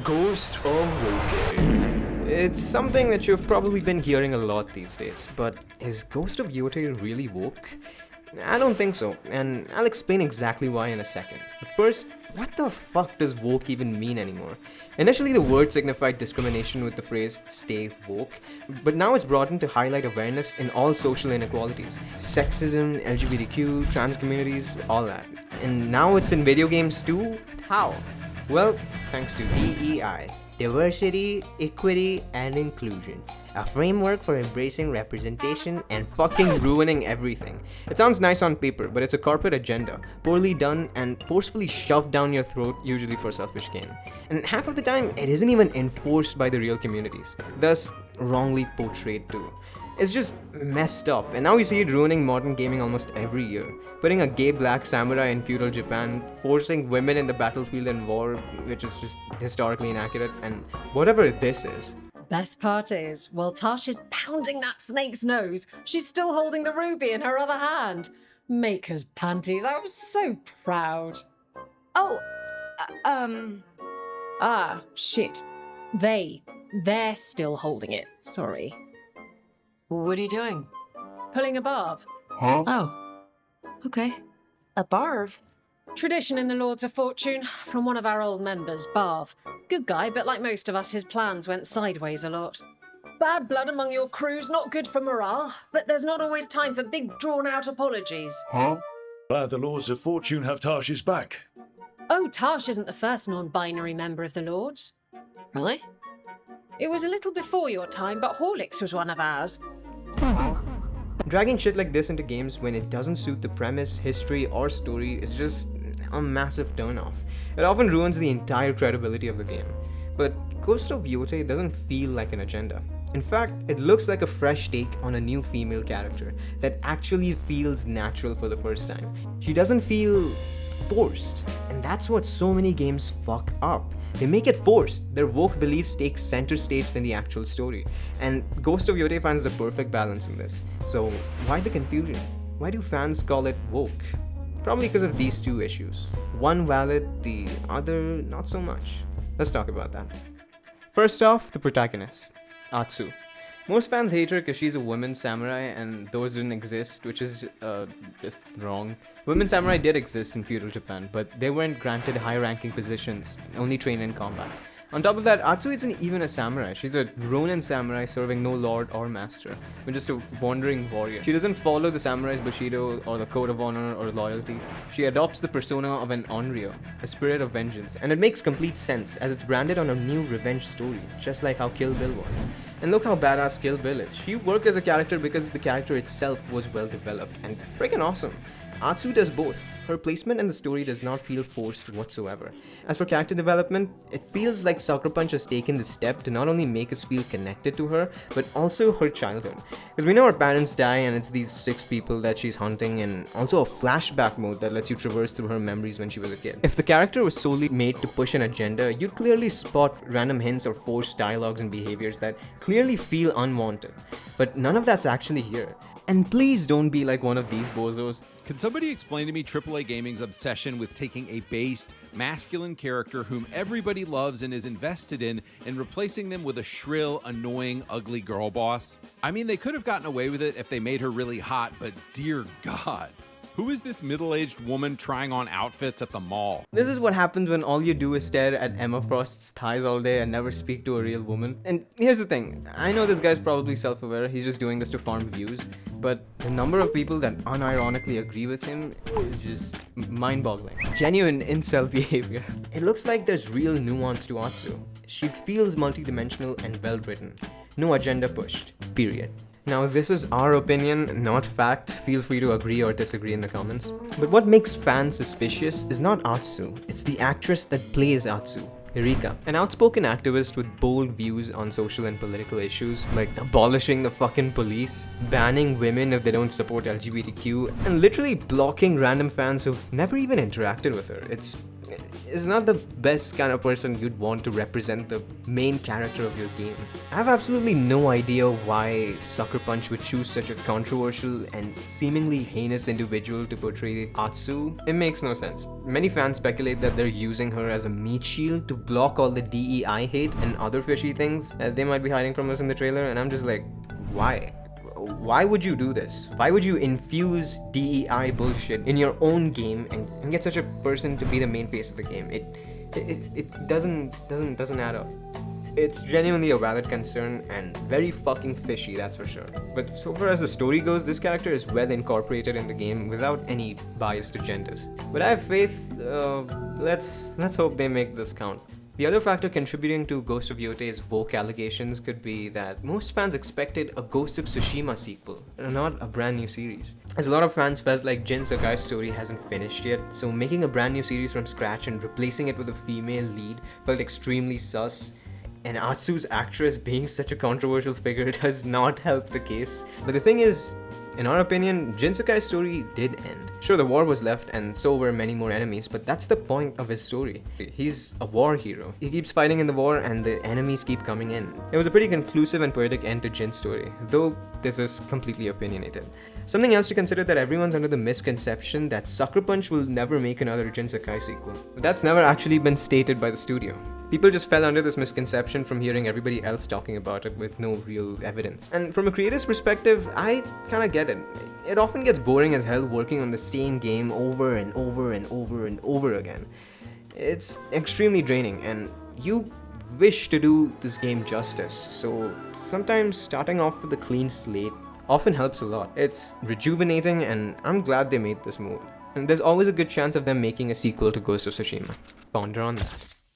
Ghost of Yote. It's something that you've probably been hearing a lot these days, but is Ghost of Yote really woke? I don't think so, and I'll explain exactly why in a second. But first, what the fuck does woke even mean anymore? Initially, the word signified discrimination with the phrase stay woke, but now it's brought in to highlight awareness in all social inequalities. Sexism, LGBTQ, trans communities, all that. And now it's in video games too? How? Well, thanks to DEI. Diversity, Equity, and Inclusion. A framework for embracing representation and fucking ruining everything. It sounds nice on paper, but it's a corporate agenda, poorly done and forcefully shoved down your throat, usually for selfish gain. And half of the time, it isn't even enforced by the real communities, thus wrongly portrayed too. It's just messed up, and now we see it ruining modern gaming almost every year. Putting a gay black samurai in feudal Japan, forcing women in the battlefield and war, which is just historically inaccurate, and whatever this is. Best part is, while Tash is pounding that snake's nose, she's still holding the ruby in her other hand. Maker's panties, I was so proud. Oh, Ah, shit. They're still holding it, sorry. what are you doing? Pulling a barb. Oh, okay. A barv? Tradition in the Lords of Fortune, from one of our old members, Barv. Good guy, but like most of us, his plans went sideways a lot. Bad blood among your crew's not good for morale, but there's not always time for big, drawn-out apologies. Glad the Lords of Fortune have Tash's back. Oh, Tash isn't the first non-binary member of the Lords. Really? It was a little before your time, but Horlicks was one of ours. Dragging shit like this into games when it doesn't suit the premise, history, or story is just a massive turnoff. It often ruins the entire credibility of the game. But Ghost of Yote doesn't feel like an agenda. In fact, it looks like a fresh take on a new female character that actually feels natural for the first time. She doesn't feel forced, and that's what so many games fuck up. They make it forced. Their woke beliefs take center stage than the actual story. And Ghost of Yote finds the perfect balance in this. So why the confusion? Why do fans call it woke? Probably because of these two issues. One valid, the other not so much. Let's talk about that. First off, the protagonist, Atsu. Most fans hate her because she's a woman samurai and those didn't exist, which is just wrong. Women samurai did exist in feudal Japan, but they weren't granted high-ranking positions, only trained in combat. On top of that, Atsu isn't even a samurai. She's a Ronin samurai serving no lord or master, but just a wandering warrior. She doesn't follow the samurai's bushido or the code of honor or loyalty. She adopts the persona of an onryo, a spirit of vengeance, and it makes complete sense as it's branded on a new revenge story, just like how Kill Bill was. And look how badass Kill Bill is. She worked as a character because the character itself was well developed and freaking awesome. Atsu does both. Her placement in the story does not feel forced whatsoever. As for character development, it feels like Sucker Punch has taken the step to not only make us feel connected to her, but also her childhood. Because we know her parents die and it's these 6 people that she's hunting, and also a flashback mode that lets you traverse through her memories when she was a kid. If the character was solely made to push an agenda, you'd clearly spot random hints or forced dialogues and behaviors that clearly feel unwanted. But none of that's actually here. And please don't be like one of these bozos. Can somebody explain to me AAA Gaming's obsession with taking a based, masculine character whom everybody loves and is invested in and replacing them with a shrill, annoying, ugly girl boss? I mean, they could have gotten away with it if they made her really hot, but dear God. Who is this middle-aged woman trying on outfits at the mall? This is what happens when all you do is stare at Emma Frost's thighs all day and never speak to a real woman. And here's the thing, I know this guy's probably self-aware, he's just doing this to farm views, but the number of people that unironically agree with him is just mind-boggling. Genuine incel behavior. It looks like there's real nuance to Atsu. She feels multidimensional and well-written. No agenda pushed. Period. Now, this is our opinion, not fact. Feel free to agree or disagree in the comments. But what makes fans suspicious is not Atsu, it's the actress that plays Atsu, Erika. An outspoken activist with bold views on social and political issues, like abolishing the fucking police, banning women if they don't support LGBTQ, and literally blocking random fans who've never even interacted with her. It's is not the best kind of person you'd want to represent the main character of your game. I have absolutely no idea why Sucker Punch would choose such a controversial and seemingly heinous individual to portray Atsu. It makes no sense. Many fans speculate that they're using her as a meat shield to block all the DEI hate and other fishy things that they might be hiding from us in the trailer, and I'm just like, why? Why would you do this? Why would you infuse DEI bullshit in your own game and get such a person to be the main face of the game? It doesn't add up. It's genuinely a valid concern and very fucking fishy, that's for sure. But so far as the story goes, this character is well incorporated in the game without any biased agendas. But I have faith. Let's hope they make this count. The other factor contributing to Ghost of Yote's woke allegations could be that most fans expected a Ghost of Tsushima sequel, not a brand new series. As a lot of fans felt like Jin Sakai's story hasn't finished yet, so making a brand new series from scratch and replacing it with a female lead felt extremely sus. And Atsu's actress being such a controversial figure does not help the case. But the thing is, in our opinion, Jin Sakai's story did end. Sure, the war was left and so were many more enemies, but that's the point of his story. He's a war hero. He keeps fighting in the war and the enemies keep coming in. It was a pretty conclusive and poetic end to Jin's story, though this is completely opinionated. Something else to consider that everyone's under the misconception that Sucker Punch will never make another Jin Sakai sequel. But that's never actually been stated by the studio. People just fell under this misconception from hearing everybody else talking about it with no real evidence. And from a creator's perspective, I kinda get it. It often gets boring as hell working on the same game over and over and over and over again. It's extremely draining and you wish to do this game justice, so sometimes starting off with a clean slate often helps a lot. It's rejuvenating and I'm glad they made this move. And there's always a good chance of them making a sequel to Ghost of Tsushima. Ponder on that.